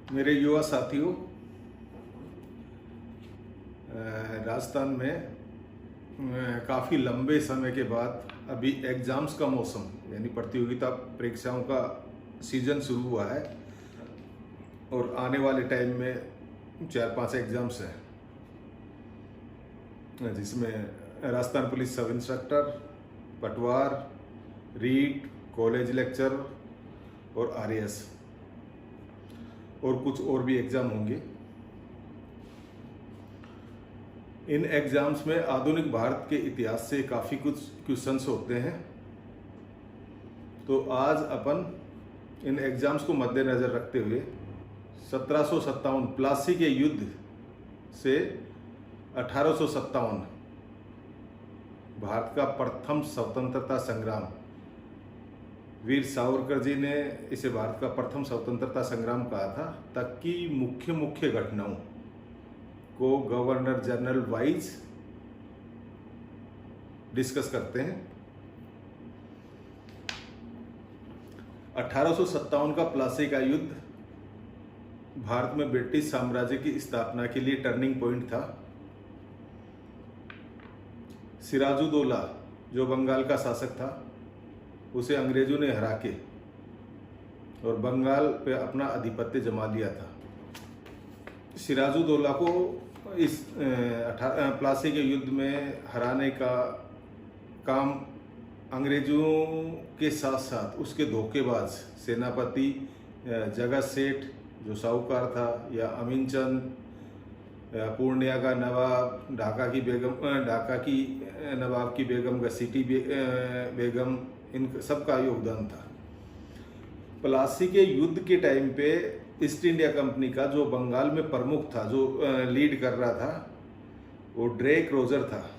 मेरे युवा साथियों, राजस्थान में काफ़ी लंबे समय के बाद अभी एग्ज़ाम्स का मौसम यानी प्रतियोगिता परीक्षाओं का सीज़न शुरू हुआ है और आने वाले टाइम में 4-5 एग्ज़ाम्स हैं, जिसमें राजस्थान पुलिस सब इंस्पेक्टर, पटवार, रीट, कॉलेज लेक्चर और आरएएस और कुछ और भी एग्ज़ाम होंगे। इन एग्ज़ाम्स में आधुनिक भारत के इतिहास से काफ़ी कुछ क्वेश्चंस होते हैं, तो आज अपन इन एग्ज़ाम्स को मद्देनज़र रखते हुए 1757 प्लासी के युद्ध से 1857 भारत का प्रथम स्वतंत्रता संग्राम, वीर सावरकर जी ने इसे भारत का प्रथम स्वतंत्रता संग्राम कहा था, तक की मुख्य मुख्य घटनाओं को गवर्नर जनरल वाइज डिस्कस करते हैं। 1857 का प्लासी का युद्ध भारत में ब्रिटिश साम्राज्य की स्थापना के लिए टर्निंग पॉइंट था। सिराजुद्दौला जो बंगाल का शासक था, उसे अंग्रेजों ने हरा के और बंगाल पे अपना आधिपत्य जमा लिया था। सिराजुद्दौला को इस प्लासी के युद्ध में हराने का काम अंग्रेजों के साथ साथ उसके धोखेबाज सेनापति जगत सेठ जो साहूकार था, या अमीन चंद, पूर्णिया का नवाब, ढाका की नवाब की बेगम, घसीटी बेगम, इन सबका योगदान था। प्लासी के युद्ध के टाइम पे ईस्ट इंडिया कंपनी का जो बंगाल में प्रमुख था, जो लीड कर रहा था, वो ड्रेक रोजर था।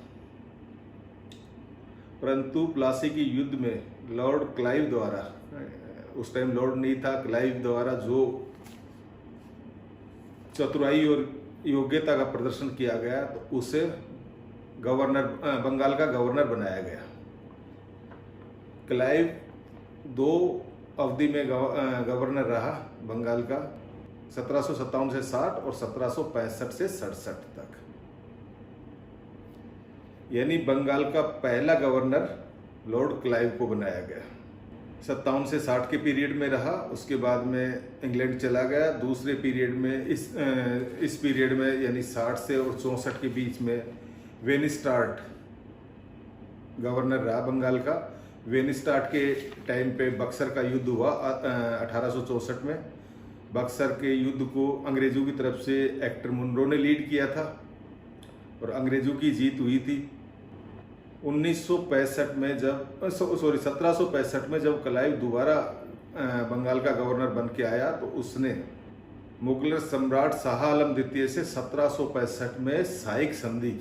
परंतु प्लासी के युद्ध में लॉर्ड क्लाइव द्वारा, उस टाइम लॉर्ड नहीं था, क्लाइव द्वारा जो चतुराई और योग्यता का प्रदर्शन किया गया, तो उसे बंगाल का गवर्नर बनाया गया। क्लाइव 2 अवधि में गवर्नर रहा बंगाल का, 1757 से 60 और 1765 से 67 तक। यानी बंगाल का पहला गवर्नर लॉर्ड क्लाइव को बनाया गया। 57 से 60 के पीरियड में रहा, उसके बाद में इंग्लैंड चला गया। दूसरे पीरियड में इस पीरियड में यानी 60 से और 64 के बीच में वेनिस्टार्ट गवर्नर रहा बंगाल का। वेनिस्टार्ट के टाइम पे बक्सर का युद्ध हुआ 1864 में। बक्सर के युद्ध को अंग्रेजों की तरफ से एक्टर मुनरो ने लीड किया था और अंग्रेजों की जीत हुई थी। 1765 में जब क्लाइव दोबारा बंगाल का गवर्नर बन के आया, तो उसने मुगल सम्राट शाह आलम द्वितीय से 1765 में साइक संधि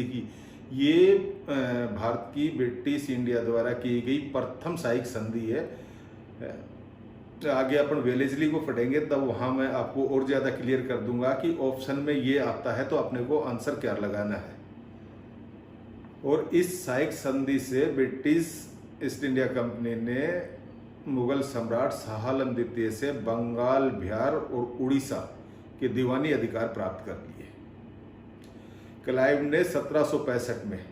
की। ये भारत की ब्रिटिश इंडिया द्वारा की गई प्रथम साइक संधि है। आगे अपन वेलेस्ली को पढ़ेंगे, तब वहां मैं आपको और ज्यादा क्लियर कर दूंगा कि ऑप्शन में ये आता है तो अपने को आंसर क्या लगाना है। और इस साइक संधि से ब्रिटिश ईस्ट इंडिया कंपनी ने मुगल सम्राट शाह आलम द्वितीय से बंगाल, बिहार और उड़ीसा के दीवानी अधिकार प्राप्त कर लिए। क्लाइव ने 1765 में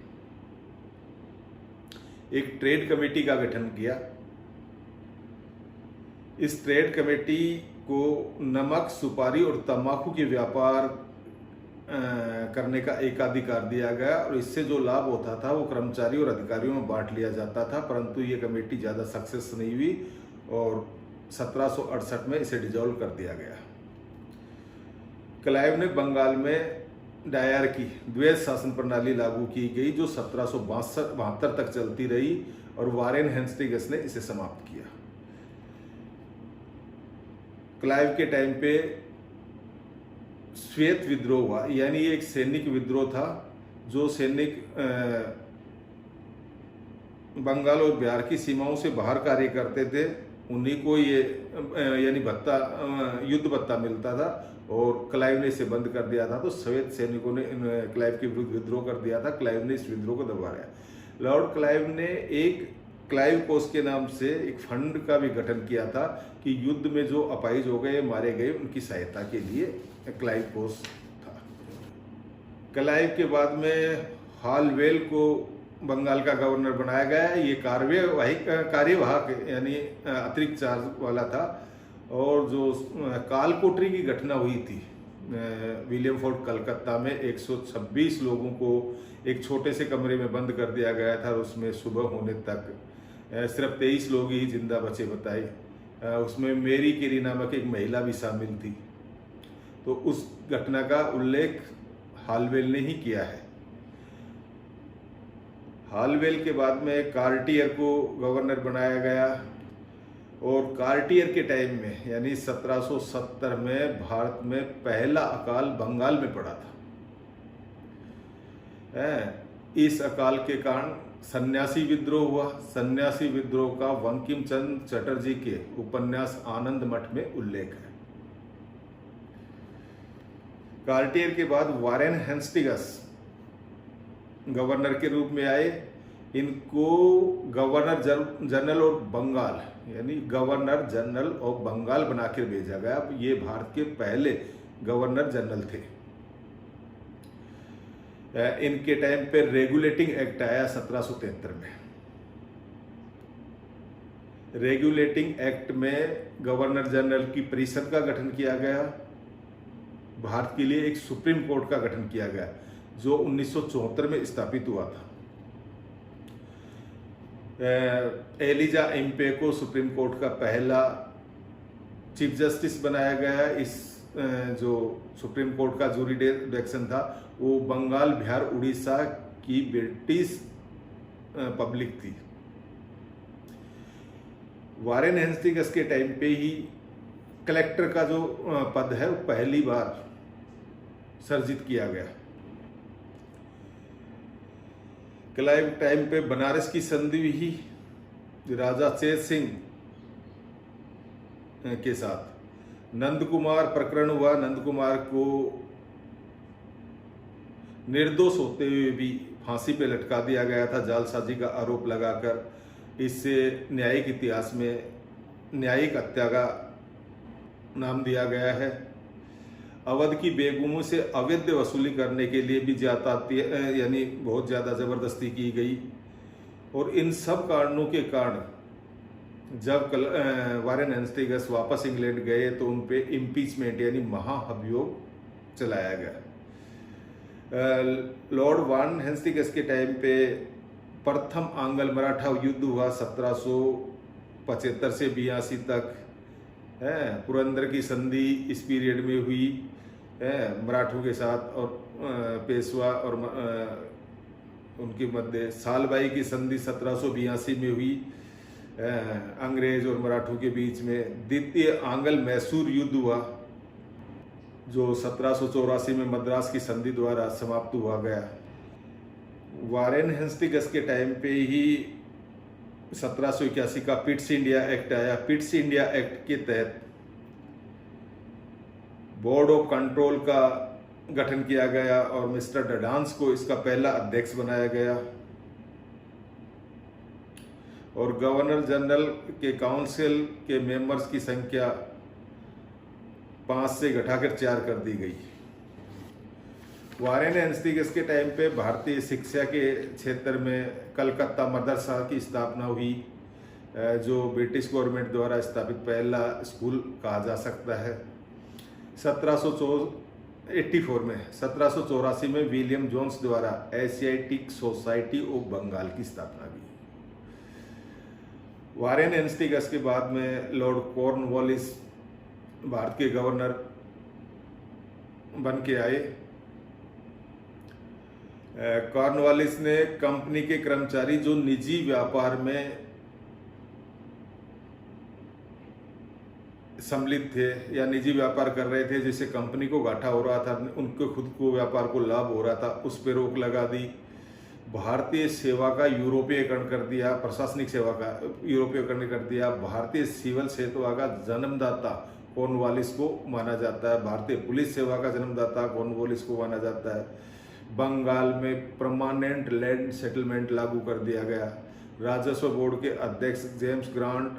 एक ट्रेड कमेटी का गठन किया। इस ट्रेड कमेटी को नमक, सुपारी और तंबाकू के व्यापार करने का एकाधिकार दिया गया, और इससे जो लाभ होता था वो कर्मचारी और अधिकारियों में बांट लिया जाता था। परंतु ये कमेटी ज़्यादा सक्सेस नहीं हुई और 1768 में इसे डिसॉल्व कर दिया गया। क्लाइव ने बंगाल में डायर की द्वैध शासन प्रणाली लागू की गई, जो 1772 तक चलती रही, और वारेन हेस्टिंग्स ने इसे समाप्त किया। क्लाइव के टाइम पे श्वेत विद्रोह हुआ, यानी एक सैनिक विद्रोह था। जो सैनिक बंगाल और बिहार की सीमाओं से बाहर कार्य करते थे, उन्हीं को ये यानी युद्ध भत्ता मिलता था, और क्लाइव ने इसे बंद कर दिया था। तो श्वेत सैनिकों ने क्लाइव के विरुद्ध विद्रोह कर दिया था। क्लाइव ने इस विद्रोह को दबाया। लॉर्ड क्लाइव ने एक क्लाइव कोस के नाम से एक फंड का भी गठन किया था कि युद्ध में जो अपाहिज हो गए, मारे गए, उनकी सहायता के लिए क्लाइव कोस था। क्लाइव के बाद में हालवेल को बंगाल का गवर्नर बनाया गया। ये कार्यवाहक यानी अतिरिक्त चार्ज वाला था। और जो कालकोठरी की घटना हुई थी विलियम फोर्ट कलकत्ता में, 126 लोगों को एक छोटे से कमरे में बंद कर दिया गया था और उसमें सुबह होने तक सिर्फ 23 लोग ही जिंदा बचे बताए। उसमें मेरी केरी नामक एक महिला भी शामिल थी। तो उस घटना का उल्लेख हालवेल ने ही किया है। हालवेल के बाद में कार्टियर को गवर्नर बनाया गया और कार्टियर के टाइम में यानी 1770 में भारत में पहला अकाल बंगाल में पड़ा था। इस अकाल के कारण सन्यासी विद्रोह हुआ। सन्यासी विद्रोह का बंकिम चंद्र चटर्जी के उपन्यास आनंद मठ में उल्लेख है। कार्टियर के बाद वारेन हेस्टिंग्स गवर्नर के रूप में आए। इनको गवर्नर जनरल और बंगाल यानी गवर्नर जनरल ऑफ बंगाल बनाकर भेजा गया। अब ये भारत के पहले गवर्नर जनरल थे। इनके टाइम पे रेगुलेटिंग एक्ट आया 1773 में। रेगुलेटिंग एक्ट में गवर्नर जनरल की परिषद का गठन किया गया। भारत के लिए एक सुप्रीम कोर्ट का गठन किया गया जो 1974 में स्थापित हुआ था। एलिजा इम्पे को सुप्रीम कोर्ट का पहला चीफ जस्टिस बनाया गया। इस जो सुप्रीम कोर्ट का जुरिडिक्शन था वो बंगाल, बिहार, उड़ीसा की ब्रिटिश पब्लिक थी। वारेन हेस्टिंग्स के टाइम पे ही कलेक्टर का जो पद है वो पहली बार सर्जित किया गया। क्लाइव टाइम पे बनारस की संधि ही राजा चेत सिंह के साथ। नंद कुमार प्रकरण हुआ। नंद कुमार को निर्दोष होते हुए भी फांसी पे लटका दिया गया था जालसाजी का आरोप लगाकर। इससे न्यायिक इतिहास में न्यायिक हत्या का नाम दिया गया है। अवध की बेगमों से अवैध वसूली करने के लिए भी यानी बहुत ज़्यादा ज़बरदस्ती की गई। और इन सब कारणों के कारण जब वारेन हेस्टिंग्स वापस इंग्लैंड गए तो उन पे इम्पीचमेंट यानी महाअभियोग चलाया गया। लॉर्ड वारेन हेस्टिंग्स के टाइम पे प्रथम आंग्ल मराठा युद्ध हुआ 1775 से 82 तक। पुरंदर की संधि इस पीरियड में हुई मराठों के साथ और पेशवा और उनके मध्य। सालबाई की संधि 1782 में हुई अंग्रेज और मराठों के बीच में। द्वितीय आंग्ल मैसूर युद्ध हुआ जो 1784 में मद्रास की संधि द्वारा समाप्त हुआ गया। वारेन हेस्टिंग्स के टाइम पे ही 1781 का पिट्स इंडिया एक्ट आया। पिट्स इंडिया एक्ट के तहत बोर्ड ऑफ कंट्रोल का गठन किया गया और मिस्टर डडांस को इसका पहला अध्यक्ष बनाया गया। और गवर्नर जनरल के काउंसिल के मेंबर्स की संख्या 5 से घटाकर 4 कर दी गई। वारेन हेस्टिंग्स के टाइम पे भारतीय शिक्षा के क्षेत्र में कलकत्ता मदरसा की स्थापना हुई जो ब्रिटिश गवर्नमेंट द्वारा स्थापित पहला स्कूल कहा जा सकता है। 1784 में विलियम जोन्स द्वारा एशियाटिक सोसाइटी ऑफ बंगाल की स्थापना हुई। वारेन हेस्टिंग्स के बाद में लॉर्ड कॉर्नवालिस भारत के गवर्नर बन के आए। कॉर्नवालिस ने कंपनी के कर्मचारी जो निजी व्यापार में सम्मिलित थे या निजी व्यापार कर रहे थे, जिससे कंपनी को घाटा हो रहा था, उनके खुद को व्यापार को लाभ हो रहा था, उस पर रोक लगा दी। भारतीय सेवा का यूरोपीयकरण कर दिया। प्रशासनिक सेवा का यूरोपीयकरण कर दिया। भारतीय सिविल सेवा का जन्मदाता कॉर्नवालिस को माना जाता है। भारतीय पुलिस सेवा का जन्मदाता कॉर्नवालिस को माना जाता है। बंगाल में परमानेंट लैंड सेटलमेंट लागू कर दिया गया। राजस्व बोर्ड के अध्यक्ष जेम्स ग्रांट,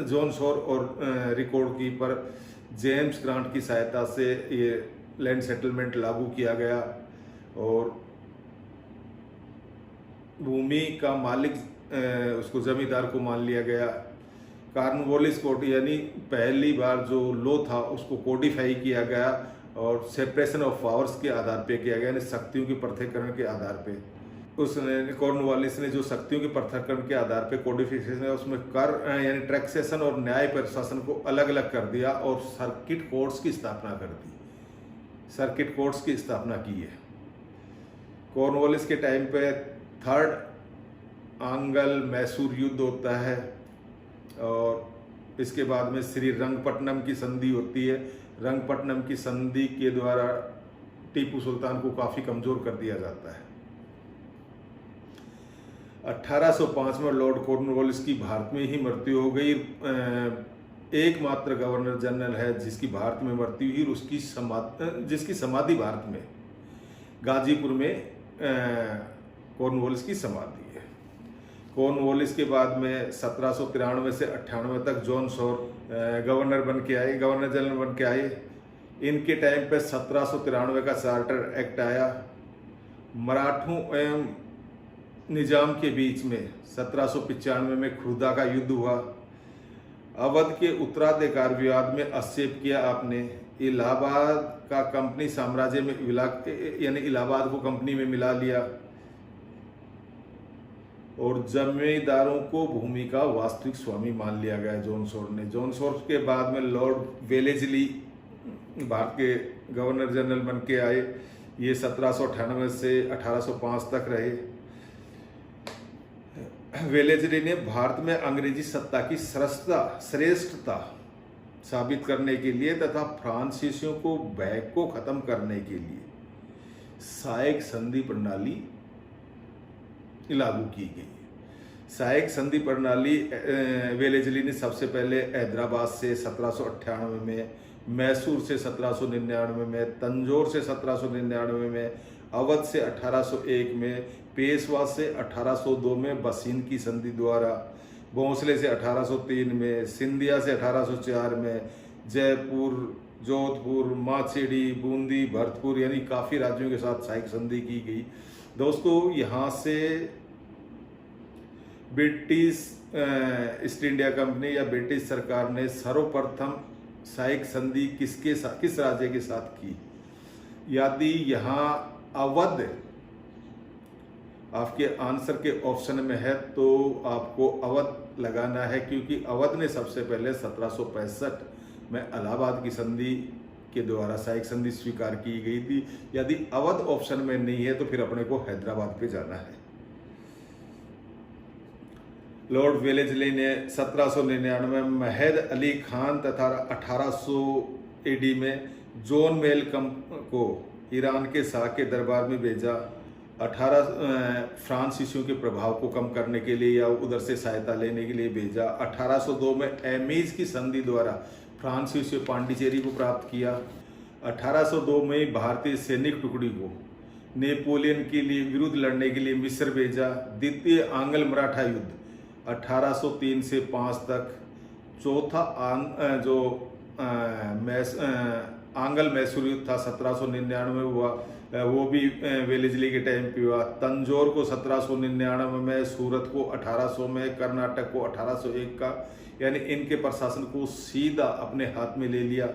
जॉन शोर और रिकॉर्ड कीपर जेम्स ग्रांट की सहायता से ये लैंड सेटलमेंट लागू किया गया और भूमि का मालिक उसको जमींदार को मान लिया गया। कॉर्नवालिस कोड यानी पहली बार जो लॉ था उसको कोडिफाई किया गया और सेपरेशन ऑफ पावर्स के आधार पे किया गया, यानी शक्तियों के पृथक्करण के आधार पे। उसने कॉर्नवालिस ने जो शक्तियों के पृथक्करण के आधार पे कोडिफिकेशन है उसमें कर यानी टैक्सेशन और न्याय प्रशासन को अलग अलग कर दिया और सर्किट कोर्ट्स की स्थापना कर दी, सर्किट कोर्ट्स की स्थापना की है। कॉर्नवालिस के टाइम पे थर्ड आंग्ल मैसूर युद्ध होता है और इसके बाद में श्री रंगपट्टनम की संधि होती है। रंगपट्टनम की संधि के द्वारा टीपू सुल्तान को काफ़ी कमज़ोर कर दिया जाता है। 1805 में लॉर्ड कॉर्नवालिस की भारत में ही मृत्यु हो गई। एकमात्र गवर्नर जनरल है जिसकी भारत में मृत्यु हुई और जिसकी समाधि भारत में गाजीपुर में कॉर्नवालिस की समाधि है। कॉर्नवालिस के बाद में 1793 से 98 तक जॉन शोर गवर्नर जनरल बन के आए। इनके टाइम पे 1793 का चार्टर एक्ट आया। मराठों एवं निजाम के बीच में 1795 में खुर्दा का युद्ध हुआ। अवध के उत्तराधिकार विवाद में हस्तक्षेप किया आपने। इलाहाबाद का कंपनी साम्राज्य में यानी इलाहाबाद को कंपनी में मिला लिया और जमींदारों को भूमि का वास्तविक स्वामी मान लिया गया जॉन शोर ने। जॉन शोर के बाद में लॉर्ड वेलेस्ली भारत के गवर्नर जनरल बन के आए। ये 1798 से 1805 तक रहे। वेलेस्ली ने भारत में अंग्रेजी सत्ता की श्रेष्ठता साबित करने के लिए तथा फ्रांसीसियों को बैग को खत्म करने के लिए सहायक संधि प्रणाली लागू की गई। सहायक संधि प्रणाली वेलेस्ली ने सबसे पहले हैदराबाद से 1798 में, मैसूर से 1799 में, तंजौर से 1799 में, अवध से 1801 में, पेशवा से 1802 में बसीन की संधि द्वारा, भोंसले से 1803 में, सिंधिया से 1804 में, जयपुर, जोधपुर, माछेड़ी, बूंदी, भरतपुर यानी काफ़ी राज्यों के साथ सहायक संधि की गई। दोस्तों यहाँ से ब्रिटिश ईस्ट इंडिया कंपनी या ब्रिटिश सरकार ने सर्वप्रथम सहायक संधि किस राज्य के साथ की? यदि यहाँ अवध आपके आंसर के ऑप्शन में है तो आपको अवध लगाना है, क्योंकि अवध ने सबसे पहले 1765 में इलाहाबाद की संधि के द्वारा सहायक संधि स्वीकार की गई थी। यदि अवध ऑप्शन में नहीं है तो फिर अपने को हैदराबाद पे जाना है। लॉर्ड वेलेस्ली ने 1799 में महद अली खान तथा 1800 एडी में जॉन मेलकम को ईरान के शाह के दरबार में भेजा। 18 फ्रांसीसियों के प्रभाव को कम करने के लिए या उधर से सहायता लेने के लिए भेजा। 1802 में एमीज की संधि द्वारा फ्रांसीसी पांडिचेरी को प्राप्त किया। 1802 में भारतीय सैनिक टुकड़ी को नेपोलियन के लिए विरुद्ध लड़ने के लिए मिस्र भेजा। द्वितीय आंग्ल मराठा युद्ध 1803 से 5 तक। चौथा आंग्ल मैसूर युद्ध था 1799 में हुआ, वो भी वेलेस्ली के टाइम पे हुआ। तंजौर को 1799 में, सूरत को 1800 में, कर्नाटक को 1801 का, यानी इनके प्रशासन को सीधा अपने हाथ में ले लिया।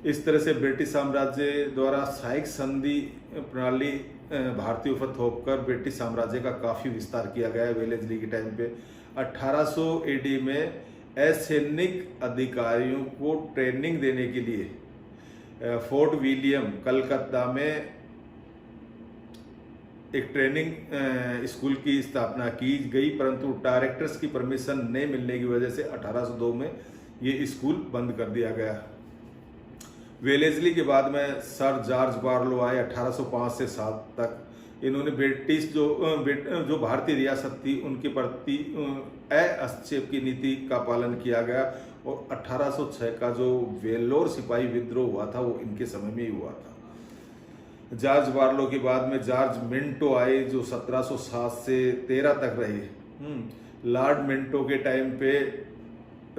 इस तरह से ब्रिटिश साम्राज्य द्वारा सहायक संधि प्रणाली भारतीय पर थोपकर ब्रिटिश साम्राज्य का काफ़ी विस्तार किया गया है वेलेस्ली के टाइम पे। 1800 एडी में असैनिक अधिकारियों को ट्रेनिंग देने के लिए फोर्ट विलियम कलकत्ता में एक ट्रेनिंग स्कूल की स्थापना की गई, परंतु डायरेक्टर्स की परमिशन नहीं मिलने की वजह से 1802 में ये स्कूल बंद कर दिया गया। वेलेस्ली के बाद में सर जॉर्ज बारलो आए 1805 से 7 तक। इन्होंने ब्रिटिश जो भारतीय रियासत थी उनके प्रति हस्तक्षेप की नीति का पालन किया गया और 1806 का जो वेल्लोर सिपाही विद्रोह हुआ था वो इनके समय में ही हुआ था। जॉर्ज बार्लो के बाद में जॉर्ज मिंटो आए जो 1707 से 13 तक रहे। लॉर्ड मिंटो के टाइम पे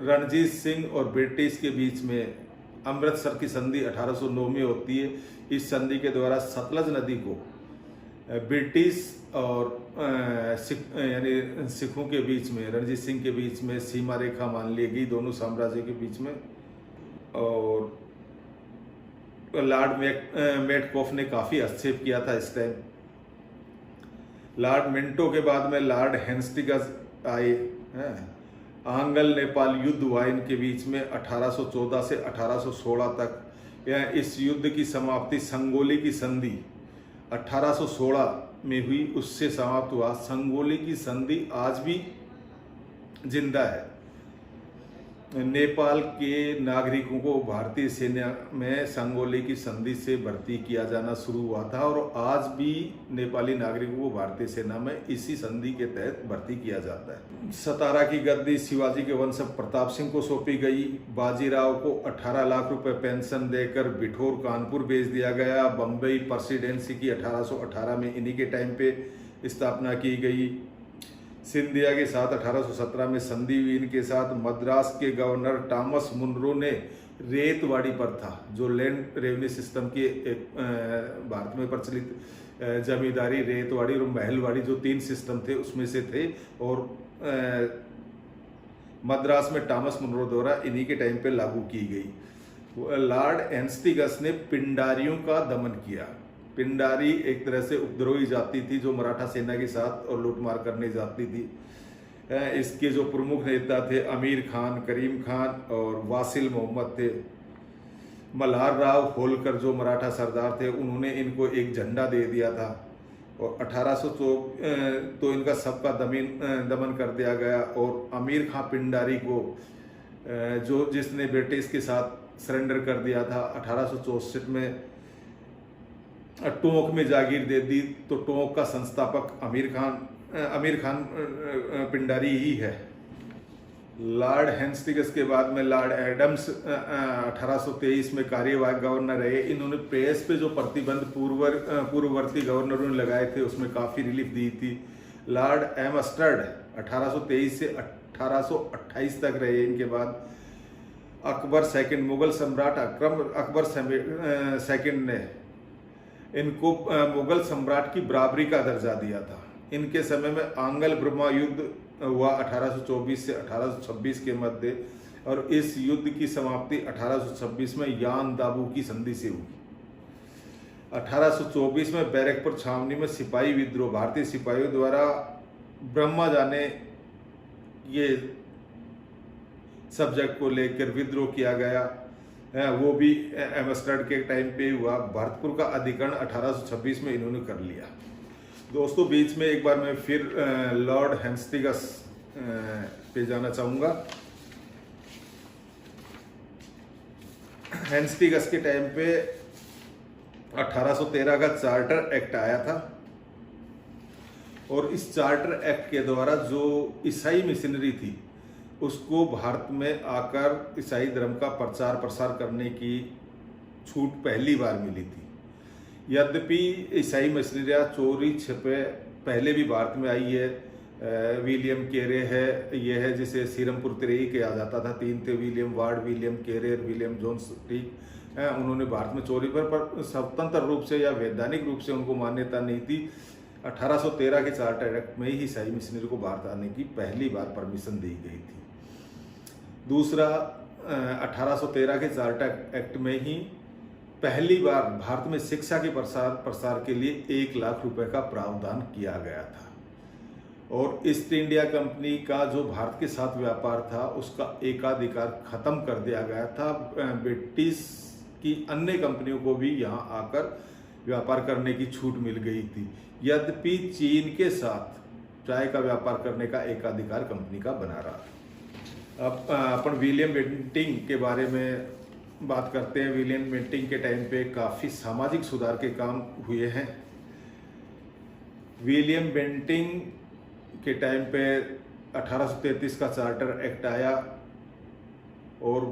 रणजीत सिंह और ब्रिटिश के बीच में अमृतसर की संधि 1809 में होती है। इस संधि के द्वारा सतलज नदी को ब्रिटिश और यानी सिखों के बीच में, रणजीत सिंह के बीच में सीमा रेखा मान ली गई दोनों साम्राज्य के बीच में। और लॉर्ड मेटकॉफ ने काफी हस्तक्षेप किया था इस टाइम। लॉर्ड मिंटो के बाद में लॉर्ड हेस्टिंग्स आए। आंग्ल नेपाल युद्ध हुआ इनके बीच में 1814 से 1816 तक। इस युद्ध की समाप्ति संगोली की संधि 1816 में हुई, उससे समाप्त हुआ। संगोली की संधि आज भी जिंदा है। नेपाल के नागरिकों को भारतीय सेना में संगोली की संधि से भर्ती किया जाना शुरू हुआ था और आज भी नेपाली नागरिकों को भारतीय सेना में इसी संधि के तहत भर्ती किया जाता है। सतारा की गद्दी शिवाजी के वंशज प्रताप सिंह को सौंपी गई। बाजीराव को 18 लाख रुपए पेंशन देकर बिठौर कानपुर भेज दिया गया। बम्बई प्रेसिडेंसी की 1818 में इन्हीं के टाइम पे स्थापना की गई। सिंधिया के साथ 1817 में संधि हुई इनके साथ। मद्रास के गवर्नर टॉमस मुनरो ने रेतवाड़ी प्रथा, जो लैंड रेवेन्यू सिस्टम की एक भारत में प्रचलित जमींदारी, रेतवाड़ी और महलवाड़ी, जो 3 सिस्टम थे उसमें से थे। और मद्रास में टॉमस मुनरो द्वारा इन्हीं के टाइम पे लागू की गई। लॉर्ड हेस्टिंग्स ने पिंडारियों का दमन किया। पिंडारी एक तरह से उपद्रवी जाति थी जो मराठा सेना के साथ और लूटमार करने जाती थी। इसके जो प्रमुख नेता थे अमीर खान, करीम खान और वासिल मोहम्मद थे। मल्हार राव होलकर जो मराठा सरदार थे, उन्होंने इनको एक झंडा दे दिया था और 1804 तो इनका सबका दमन कर दिया गया। और अमीर खान पिंडारी को जिसने ब्रिटिश के साथ सरेंडर कर दिया था 1864 में, टोंक में जागीर दे दी। तो टोंक का संस्थापक अमीर खान पिंडारी ही है। लॉर्ड हेस्टिंग्स के बाद में लॉर्ड एडम्स 1823 में कार्यवाहक गवर्नर रहे। इन्होंने प्रेस पे जो प्रतिबंध पूर्ववर्ती गवर्नरों ने लगाए थे उसमें काफ़ी रिलीफ दी थी। लॉर्ड एमस्टर्ड 1823 से 1828 तक रहे। इनके बाद अकबर सेकंड, मुगल सम्राट अकबर सेकंड ने इनको मुगल सम्राट की बराबरी का दर्जा दिया था। इनके समय में आंग्ल ब्रह्मा युद्ध हुआ 1824 से 1826 के मध्य और इस युद्ध की समाप्ति 1826 में यान दाबू की संधि से हुई। 1824 में बैरकपुर छावनी में सिपाही विद्रोह, भारतीय सिपाहियों द्वारा ब्रह्मा जाने ये सब्जेक्ट को लेकर विद्रोह किया गया। वो भी एमस्टर्ड के टाइम पे हुआ। भरतपुर का अधिकरण 1826 में इन्होंने कर लिया। दोस्तों, बीच में एक बार मैं फिर लॉर्ड हेस्टिंग्स पे जाना चाहूँगा। हेस्टिंग्स के टाइम पे 1813 का चार्टर एक्ट आया था और इस चार्टर एक्ट के द्वारा जो ईसाई मिशनरी थी उसको भारत में आकर ईसाई धर्म का प्रचार प्रसार करने की छूट पहली बार मिली थी। यद्यपि ईसाई मिशनरियाँ चोरी छिपे पहले भी भारत में आई है। विलियम केरे है, ये है जिसे सीरमपुर तिरेई कहा जाता था। 3 थे, विलियम वार्ड, विलियम केरे और विलियम जोन्स टीक। उन्होंने भारत में चोरी पर स्वतंत्र रूप से या वैधानिक रूप से उनको मान्यता नहीं थी। 1813 के चार्टर एक्ट में ही ईसाई मिशनरी को भारत आने की पहली बार परमिशन दी गई थी। दूसरा, 1813 के चार्टर एक्ट में ही पहली बार भारत में शिक्षा के प्रसार के लिए 1 लाख रुपए का प्रावधान किया गया था। और ईस्ट इंडिया कंपनी का जो भारत के साथ व्यापार था उसका एकाधिकार खत्म कर दिया गया था। ब्रिटिश की अन्य कंपनियों को भी यहाँ आकर व्यापार करने की छूट मिल गई थी। यद्यपि चीन के साथ चाय का व्यापार करने का एकाधिकार कंपनी का बना रहा। अब अपन विलियम बेंटिंग के बारे में बात करते हैं। विलियम बेंटिंग के टाइम पे काफ़ी सामाजिक सुधार के काम हुए हैं। विलियम बेंटिंग के टाइम पे 1833 का चार्टर एक्ट आया और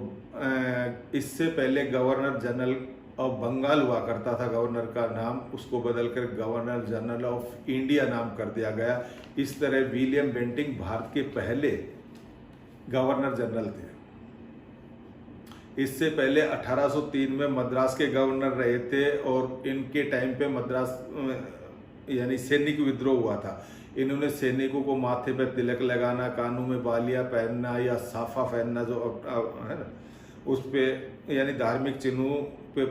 इससे पहले गवर्नर जनरल और बंगाल हुआ करता था गवर्नर का नाम, उसको बदलकर गवर्नर जनरल ऑफ इंडिया नाम कर दिया गया। इस तरह विलियम बेंटिंक भारत के पहले गवर्नर जनरल थे। इससे पहले 1803 में मद्रास के गवर्नर रहे थे और इनके टाइम पे मद्रास यानी सैनिक विद्रोह हुआ था। इन्होंने सैनिकों को माथे पर तिलक लगाना, कानों में बालियां पहनना या साफा पहनना जो है ना, उस पे यानी धार्मिक चिन्हों पे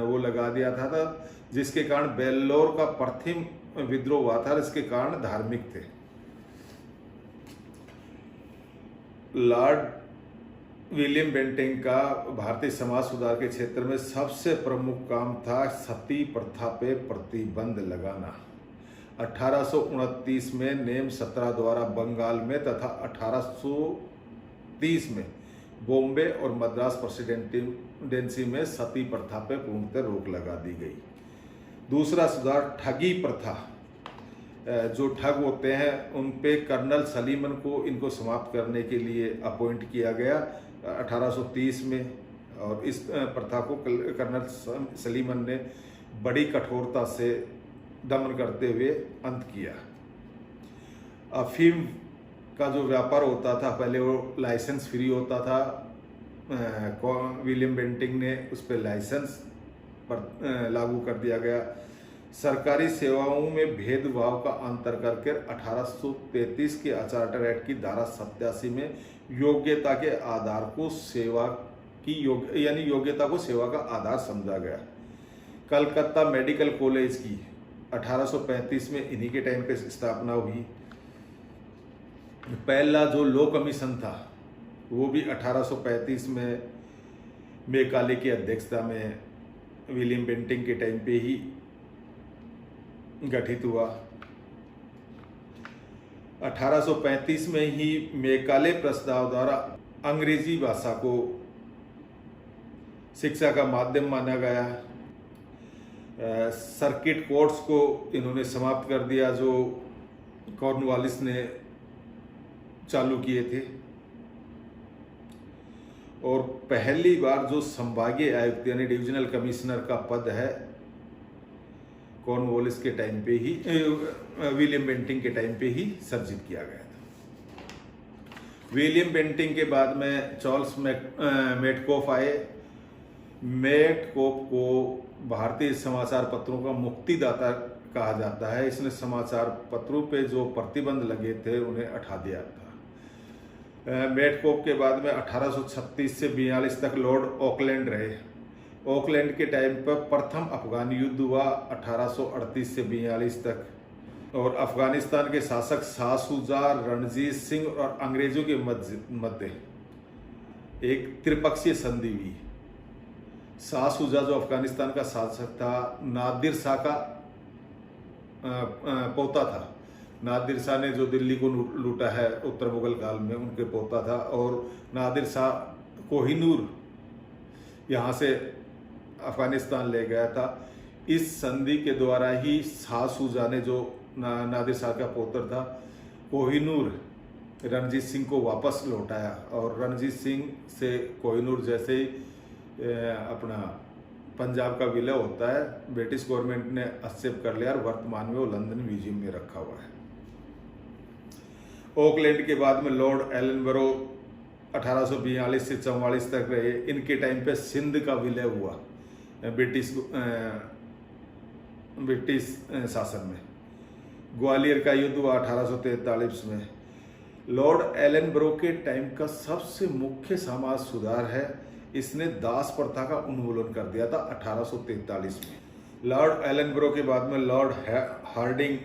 वो लगा दिया था जिसके कारण वेल्लोर का प्रथम विद्रोह हुआ था। इसके कारण धार्मिक थे। लॉर्ड विलियम बेंटिंक का भारतीय समाज सुधार के क्षेत्र में सबसे प्रमुख काम था सती प्रथा पे प्रतिबंध लगाना। 1829 में नेम 17 द्वारा बंगाल में तथा 1830 में बॉम्बे और मद्रास प्रेसिडेंसी में सती प्रथा पे पूर्णतः रोक लगा दी गई। दूसरा सुधार ठगी प्रथा, जो ठग होते हैं उन पे कर्नल सलीमन को इनको समाप्त करने के लिए अपॉइंट किया गया 1830 में, और इस प्रथा को कर्नल सलीमन ने बड़ी कठोरता से दमन करते हुए अंत किया। अफीम का जो व्यापार होता था पहले वो लाइसेंस फ्री होता था। विलियम बेंटिंक ने उस पर लाइसेंस पर लागू कर दिया गया। सरकारी सेवाओं में भेदभाव का अंतर करके 1833 के चार्टर एक्ट की धारा 87 में योग्यता के आधार को सेवा की योग्यता को सेवा का आधार समझा गया। कलकत्ता मेडिकल कॉलेज की 1835 में इन्हीं के टाइम पे स्थापना हुई। पहला जो लॉ कमीशन था वो भी 1835 में मेकाले की अध्यक्षता में विलियम बेंटिंक के टाइम पे ही गठित हुआ। 1835 में ही मेकाले प्रस्ताव द्वारा अंग्रेजी भाषा को शिक्षा का माध्यम माना गया। सर्किट कोर्ट्स को इन्होंने समाप्त कर दिया जो कॉर्नवालिस ने चालू किए थे, और पहली बार जो संभागीय आयुक्त यानी डिविजनल कमिश्नर का पद है कॉर्नवालिस के टाइम पे ही विलियम बेंटिंक के टाइम पे ही सर्जित किया गया था। विलियम बेंटिंक के बाद में चार्ल्स मेटकॉफ आए। मेटकॉफ को भारतीय समाचार पत्रों का मुक्तिदाता कहा जाता है। इसने समाचार पत्रों पे जो प्रतिबंध लगे थे उन्हें हटा दिया था। मेटकॉफ के बाद में 1836 से 42 तक लॉर्ड ऑकलैंड रहे। ऑकलैंड के टाइम पर प्रथम अफगान युद्ध हुआ 1838 से 42 तक, और अफगानिस्तान के शासक शाह शुजा, रणजीत सिंह और अंग्रेजों के मध्य एक त्रिपक्षीय संधि हुई। शाह शुजा जो अफगानिस्तान का शासक था नादिर शाह का पोता था। नादिर शाह ने जो दिल्ली को लूटा है उत्तर मुगल काल में, उनके पोता था। और नादिर शाह कोहिनूर यहाँ से अफगानिस्तान ले गया था। इस संधि के द्वारा ही शाह शुजा ने जो नादिर शाह का पुत्र था कोहिनूर रणजीत सिंह को वापस लौटाया, और रणजीत सिंह से कोहिनूर जैसे ही अपना पंजाब का विलय होता है ब्रिटिश गवर्नमेंट ने एक्सेप्ट कर लिया और वर्तमान में वो लंदन म्यूजियम में रखा हुआ है। ओकलैंड के बाद में लॉर्ड एलनबरो 1842 से 44 तक रहे। इनके टाइम पे सिंध का विलय हुआ ब्रिटिश शासन में। ग्वालियर का युद्ध हुआ 1843 में। लॉर्ड एलनबरो के टाइम का सबसे मुख्य समाज सुधार है, इसने दास प्रथा का उन्मूलन कर दिया था 1843 में। लॉर्ड एलनबरो के बाद में लॉर्ड हार्डिंग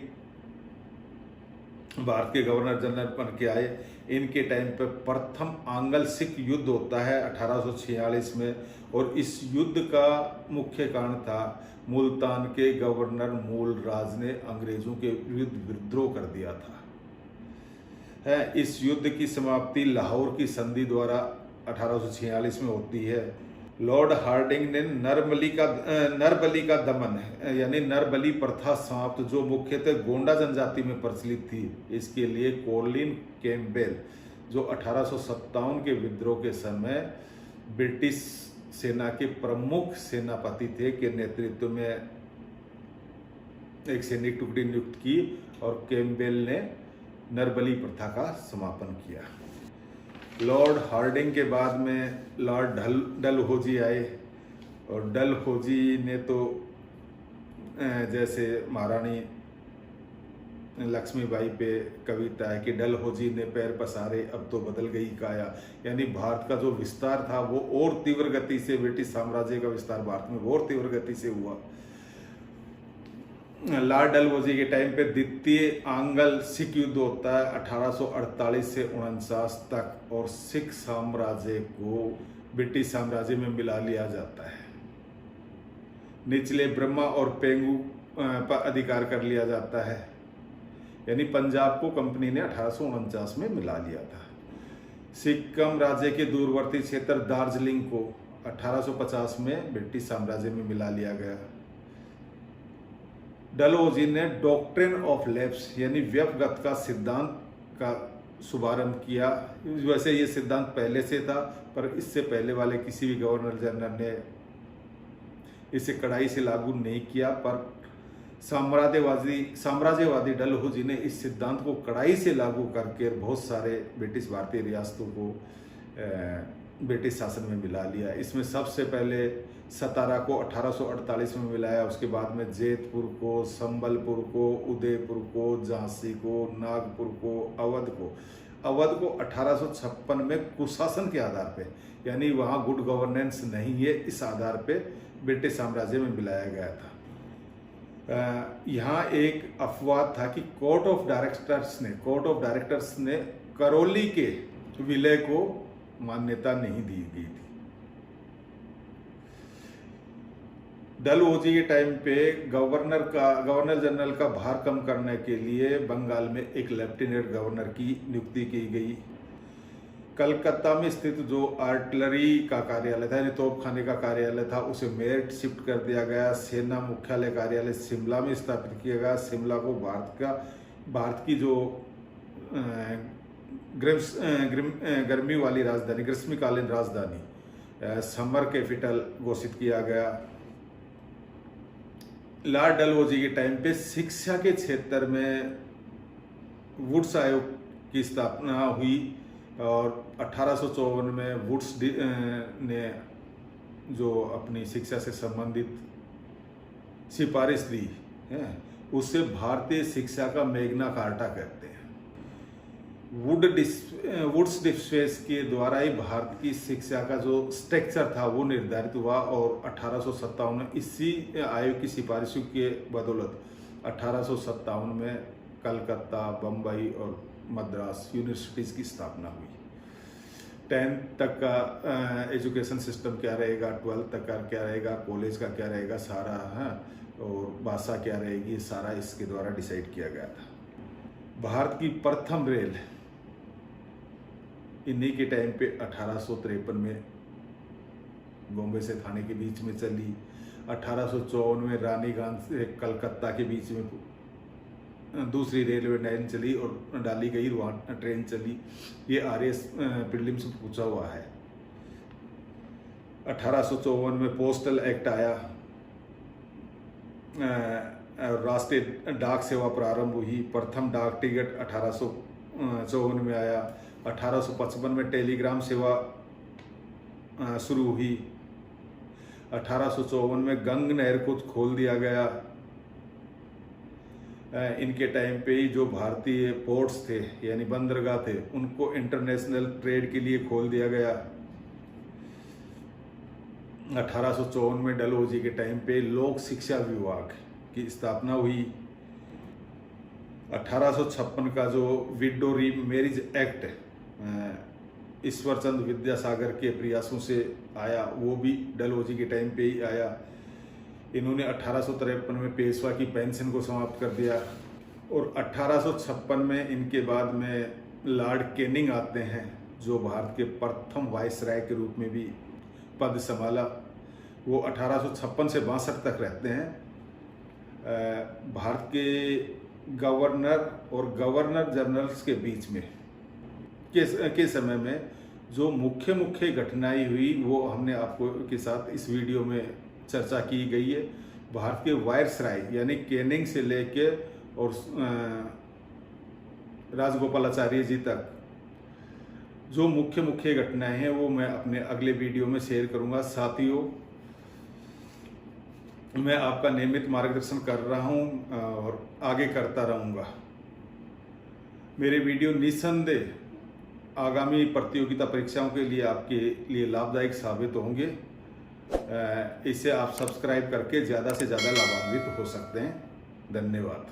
भारत के गवर्नर जनरल बन के आए। इनके टाइम पर प्रथम आंग्ल सिख युद्ध होता है 1846 में, और इस युद्ध का मुख्य कारण था मुल्तान के गवर्नर मूलराज ने अंग्रेजों के विरुद्ध विद्रोह कर दिया था। इस युद्ध की समाप्ति लाहौर की संधि द्वारा 1846 में होती है। लॉर्ड हार्डिंग ने नरबली का दमन यानी नरबली प्रथा समाप्त, जो मुख्यतः गोंडा जनजाति में प्रचलित थी, इसके लिए कॉलिन कैम्पबेल जो 1857 के विद्रोह के समय ब्रिटिश सेना के प्रमुख सेनापति थे के नेतृत्व में एक सैनिक टुकड़ी नियुक्त की और कैम्पबेल ने नरबली प्रथा का समापन किया। लॉर्ड हार्डिंग के बाद में लॉर्ड डलहौजी आए और डलहौजी ने तो जैसे महारानी लक्ष्मीबाई पे कविता है कि डलहौजी ने पैर पसारे अब तो बदल गई काया, यानी भारत का जो विस्तार था वो और तीव्र गति से, ब्रिटिश साम्राज्य का विस्तार भारत में और तीव्र गति से हुआ। लॉर्ड डलहौजी के टाइम पे द्वितीय आंग्ल सिख युद्ध होता है 1848 से 49 तक और सिख साम्राज्य को ब्रिटिश साम्राज्य में मिला लिया जाता है। निचले ब्रह्मा और पेंगू पर अधिकार कर लिया जाता है, यानी पंजाब को कंपनी ने 1849 में मिला लिया था। सिक्किम राज्य के दूरवर्ती क्षेत्र दार्जिलिंग को 1850 में ब्रिटिश साम्राज्य में मिला लिया गया। डलहौजी ने डॉक्ट्रिन ऑफ लैप्स यानी व्यपगत का सिद्धांत का शुभारंभ किया। वैसे ये सिद्धांत पहले से था, पर इससे पहले वाले किसी भी गवर्नर जनरल ने इसे कड़ाई से लागू नहीं किया, पर साम्राज्यवादी डलहौजी ने इस सिद्धांत को कड़ाई से लागू करके बहुत सारे ब्रिटिश भारतीय रियासतों को ब्रिटिश शासन में मिला लिया। इसमें सबसे पहले सतारा को 1848 में मिलाया, उसके बाद में जैतपुर को, संबलपुर को, उदयपुर को, झांसी को, नागपुर को, अवध को 1856 में कुशासन के आधार पे, यानी वहाँ गुड गवर्नेंस नहीं है, इस आधार पे ब्रिटिश साम्राज्य में मिलाया गया था। यहाँ एक अफवाह था कि कोर्ट ऑफ डायरेक्टर्स ने करौली के विलय को मान्यता नहीं दी गई थी। डलहौजी के टाइम पे गवर्नर जनरल का भार कम करने के लिए बंगाल में एक लेफ्टिनेंट गवर्नर की नियुक्ति की गई। कलकत्ता में स्थित जो आर्टिलरी का कार्यालय था, यानी तोपखाने का कार्यालय था, उसे मेरठ शिफ्ट कर दिया गया। सेना मुख्यालय कार्यालय शिमला में स्थापित किया गया। शिमला को भारत की जो गर्मी वाली राजधानी, ग्रीष्मकालीन राजधानी, समर कैपिटल घोषित किया गया। लॉर्ड डलहौजी के टाइम पे शिक्षा के क्षेत्र में वुड्स आयोग की स्थापना हुई और 1854 में वुड्स ने जो अपनी शिक्षा से संबंधित सिफारिश दी है, उससे भारतीय शिक्षा का मैग्ना कार्टा कहते हैं। वुड्स डिस्पेस के द्वारा ही भारत की शिक्षा का जो स्ट्रक्चर था वो निर्धारित हुआ और 1857 में इसी आयोग की सिफारिशों के बदौलत 1857 में कलकत्ता, बम्बई और मद्रास यूनिवर्सिटीज़ की स्थापना हुई। 10th तक का एजुकेशन सिस्टम क्या रहेगा, 12th तक का क्या रहेगा, कॉलेज का क्या रहेगा, सारा है, और भाषा क्या रहेगी, सारा इसके द्वारा डिसाइड किया गया था। भारत की प्रथम रेल इन्हीं के टाइम पे 1853 में बॉम्बे से थाने के बीच में चली। 1854 में रानीगंज से कलकत्ता के बीच में दूसरी रेलवे लाइन चली और डाली गई, वहाँ ट्रेन चली। ये RS प्रीलिम्स में पूछा हुआ है। 1854 में पोस्टल एक्ट आया, राष्ट्रीय डाक सेवा प्रारंभ हुई। प्रथम डाक टिकट 1854 में आया। 1855 में टेलीग्राम सेवा शुरू हुई। 1854 में गंग नहर को खोल दिया गया। इनके टाइम पे ही जो भारतीय पोर्ट्स थे यानी बंदरगाह थे, उनको इंटरनेशनल ट्रेड के लिए खोल दिया गया। 1854 में डलहौजी के टाइम पे लोक शिक्षा विभाग की स्थापना हुई। 1856 का जो window remarriage act Ishwarchand Vidyasagar के प्रयासों से आया, वो भी डलहौजी के टाइम पे ही आया। इन्होंने 1853 में पेशवा की पेंशन को समाप्त कर दिया और 1856 में इनके बाद में लॉर्ड कैनिंग आते हैं, जो भारत के प्रथम वाइसराय के रूप में भी पद संभाला। वो 1856 से 62 तक रहते हैं। भारत के गवर्नर और गवर्नर जनरल्स के बीच में के समय में जो मुख्य मुख्य घटनाएं हुई वो हमने आपको के साथ इस वीडियो में चर्चा की गई है। भारत के वायसराय यानी कैनिंग से लेके और राजगोपालाचारी जी तक जो मुख्य मुख्य घटनाएं हैं वो मैं अपने अगले वीडियो में शेयर करूंगा। साथियों, मैं आपका नियमित मार्गदर्शन कर रहा हूं और आगे करता रहूंगा। मेरे वीडियो निस्संदेह आगामी प्रतियोगिता परीक्षाओं के लिए आपके लिए लाभदायक साबित होंगे। इसे आप सब्सक्राइब करके ज़्यादा से ज़्यादा लाभान्वित हो सकते हैं। धन्यवाद।